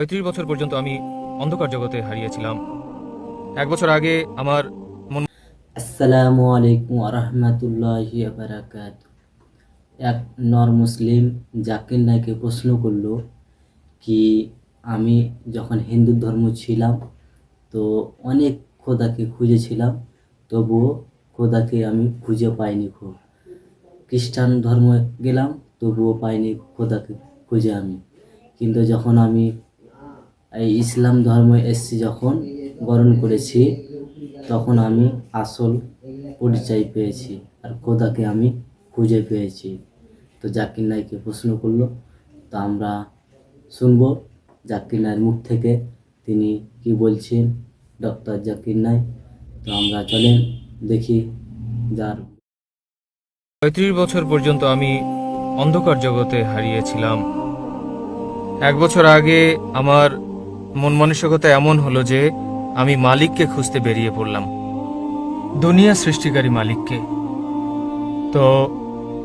৩৫ বছর পর্যন্ত আমি অন্ধকার জগতে হারিয়েছিলাম। ১ বছর আগে আমার মন আসসালামু আলাইকুম আরহামাতুল্লাহি বারাকাত। এক নর মুসলিম জাকির নাইকে প্রশ্ন করল কি আমি যখন হিন্দু ধর্ম ছিলাম তো অনেক খোদাকে খুঁজেছিলাম, তবুও খোদাকে আমি খুঁজে পাইনি। খুব খ্রিস্টান ধর্ম গেলাম, তবুও পাইনি খোদাকে খুঁজে আমি। কিন্তু যখন আমি এই ইসলাম ধর্ম এসেছি, যখন গ্রহণ করেছি, তখন আমি আসল পরিচয় পেয়েছি আর খোদাকে আমি খুঁজে পেয়েছি। তো জাকির নাইকে প্রশ্ন করলো, তো আমরা শুনবো জাকির নাইয়ের মুখ থেকে তিনি কি বলছেন, ডক্টর জাকির নাইক। তো আমরা চলেন দেখি যার ৩৫ বছর পর্যন্ত আমি অন্ধকার জগতে হারিয়েছিলাম। ১ বছর আগে আমার মন মানসিকতা এমন হলো যে আমি মালিককে খুঁজতে বেরিয়ে পড়লাম, দুনিয়া সৃষ্টিকারী মালিককে। তো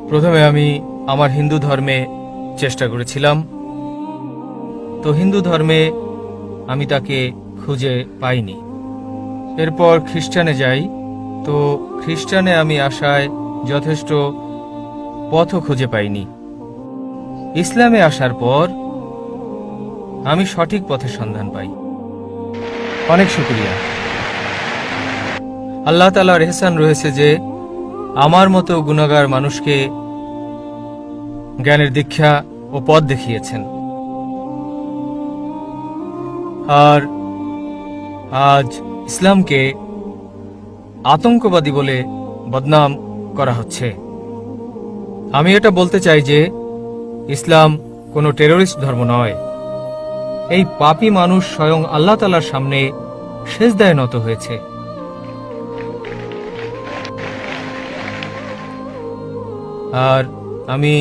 প্রথমে আমি আমার হিন্দু ধর্মে চেষ্টা করেছিলাম। তো হিন্দু ধর্মে আমি তাকে খুঁজে পাইনি। এরপর খ্রিস্টানে যাই। তো খ্রিস্টানে আমি আসায় যথেষ্ট পথও খুঁজে পাইনি। ইসলামে আসার পর আমি সঠিক পথের সন্ধান পাই। অনেক শুকরিয়া। আল্লাহ তাআলার ইহসান রয়েছে যে আমার মতো গুনাহগার মানুষকে জ্ঞানের দীক্ষা ও পথ দেখিয়েছেন। আর আজ ইসলামকে আতঙ্কবাদী বলে বদনাম করা হচ্ছে। আমি এটা বলতে চাই যে ইসলাম কোনো টেররিস্ট ধর্ম নয়। এই পাপী মানুষ স্বয়ং আল্লাহ তাআলার সামনে সেজদায় নত হয়েছে। আর আমি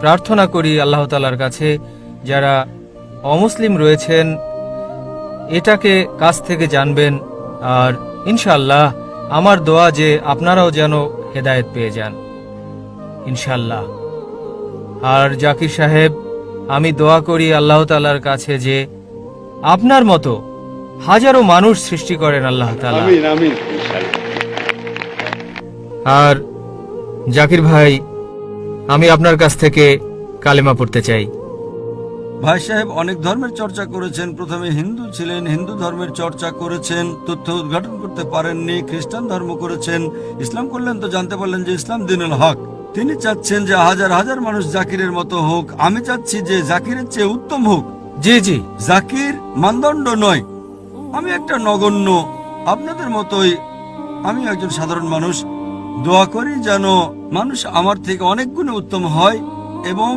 প্রার্থনা করি আল্লাহ তাআলার কাছে, যারা অমুসলিম রয়েছেন এটাকে কাছ থেকে জানবেন। আর ইনশাআল্লাহ আমার দোয়া যে আপনারাও যেন হেদায়েত পেয়ে যান, ইনশাআল্লাহ। আর জাকির সাহেব, আমি দোয়া করি আল্লাহ তাআলার কাছে যে আপনার মতো হাজারো মানুষ সৃষ্টি করেন আল্লাহ তাআলা। আমিন আমিন। আর জাকির ভাই, আমি আপনার কাছ থেকে কালেমা পড়তে চাই। ভাই সাহেব অনেক ধর্মের চর্চা করেছেন। প্রথমে হিন্দু ছিলেন, হিন্দু ধর্মের চর্চা করেছেন, তথ্য উদ্ঘাটন করতে পারেননি, খ্রিস্টান ধর্ম করেছেন, ইসলাম করলেন, তো জানতে পারলেন যে ইসলাম দ্বীনুল হক। তিনি চাচ্ছেন যে হাজার হাজার মানুষ জাকিরের মতো হোক। আমি চাচ্ছি যে জাকিরের চেয়ে উত্তম হোক। জি জি। জাকির মানদণ্ড নয়, আমি একটা নগণ্য, আপনাদের মতোই আমি একজন সাধারণ মানুষ। দোয়া করি যেন মানুষ আমার থেকে অনেক গুণে উত্তম হয় এবং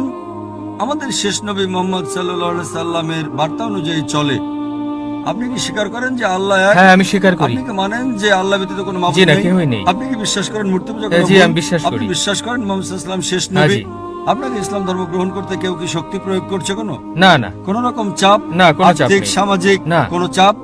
আমাদের শেষ নবী মুহাম্মদ সাল্লাল্লাহু আলাইহি সাল্লামের বার্তা অনুযায়ী চলে। আপনি কি স্বীকার করেন যে আল্লাহ এক? হ্যাঁ, আমি স্বীকার করি। আপনি কি মানেন যে আল্লাহ ব্যতীত কোনো মাবুদ জি না, নেই? কেউই নেই। আপনি কি বিশ্বাস করেন মূর্তি পূজা হ্যাঁ, করা জি, ভুল? আমি বিশ্বাস আপনি করি। বিশ্বাস করেন মুহাম্মদ সাল্লাল্লাহু আলাইহি সাল্লাম শেষ হ্যাঁ, নবী? জি। আপনাকে ইসলাম ধর্ম গ্রহণ করতে কেউ কি শক্তি প্রয়োগ করছে? না না কোন রকম চাপ? না, কোনো চাপ আর্থিক, নেই। সামাজিক না। কোনো চাপ?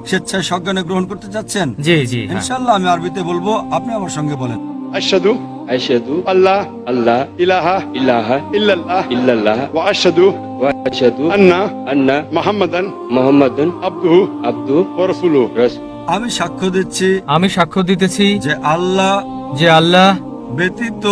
স্বেচ্ছায় সজ্ঞানে গ্রহণ করতে চাচ্ছেন? জি জি, হ্যাঁ। ইনশাআল্লাহ আমি আরবিতে বলবো, আপনি আমার সঙ্গে বলেন। আশহাদু আশহাদু আল্লাহ আল্লাহ ইলাহা ইলাহা ইল্লাল্লাহ ইল্লাল্লাহ ওয়া আশহাদু ওয়া আশহাদু আন্না আন্না মুহাম্মাদান মুহাম্মাদুন আবদুহু আবদু ওয়া রাসূলুহু। রাসূল। আমি সাক্ষ্য দিচ্ছি আমি সাক্ষ্য দিতেছি যে আল্লাহ যে আল্লাহ ব্যতীত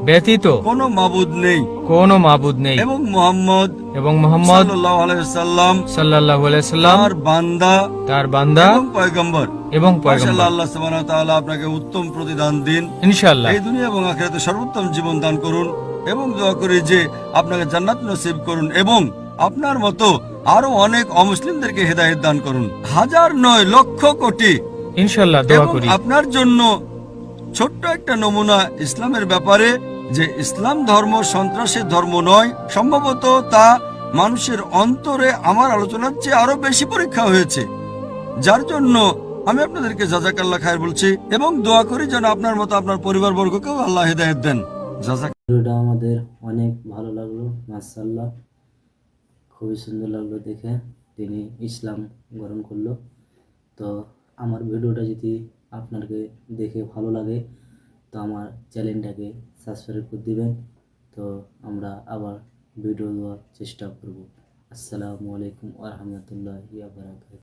ব্যতীত কোনো মাবুদ নেই কোনো মাবুদ নেই এবং মুহাম্মদ এবং মুহাম্মদ সাল্লাল্লাহু আলাইহি সাল্লাম সাল্লাল্লাহু আলাইহি সাল্লাম তার বান্দা তার বান্দা এবং পয়গম্বর। এবং মাশাআল্লাহ, পয়গম্বর। আল্লাহ সুবহানাহু ওয়া তাআলা আপনাকে উত্তম প্রতিদান দিন। ইনশাআল্লাহ। এই দুনিয়া এবং আখিরাতে সর্বোত্তম জীবন দান করুন এবং দোয়া করি যে আপনাকে জান্নাত নসিব করুন এবং আপনার মতো আরো অনেক অমুসলিমদেরকে হেদায়েত দান করুন। হাজার নয়, লক্ষ কোটি। ইনশাআল্লাহ দোয়া এবং করি। আপনার জন্য ছোট্ট একটা নমুনা ইসলামের ব্যাপারে, যে ইসলাম ধর্ম সন্ত্রাসের ধর্ম নয়। সম্ভবত তা মানুষের অন্তরে আমার আলোচনার চেয়ে আরো বেশি পরীক্ষা হয়েছে, যার জন্য আমি আপনাদেরকে জাযাকাল্লাহ খায়ের বলছি এবং দোয়া করি যেন আপনার মতো আপনার পরিবারবর্গকেও আল্লাহ হেদায়েত দেন। জাযাক। ভিডিওটা আমাদের অনেক ভালো লাগলো, মাশাআল্লাহ, খুবই সুন্দর লাগলো দেখে। তিনি ইসলাম গ্রহণ করলো। তো আমার ভিডিওটা যদি আপনাকে দেখে ভালো লাগে তো আমার চ্যানেলটাকে সাবস্ক্রাইব করে দিবেন। তো আমরা আবার ভিডিও দেওয়ার চেষ্টা করব। আসসালামু আলাইকুম ওয়া রাহমাতুল্লাহি ওয়া বারাকাতুহু।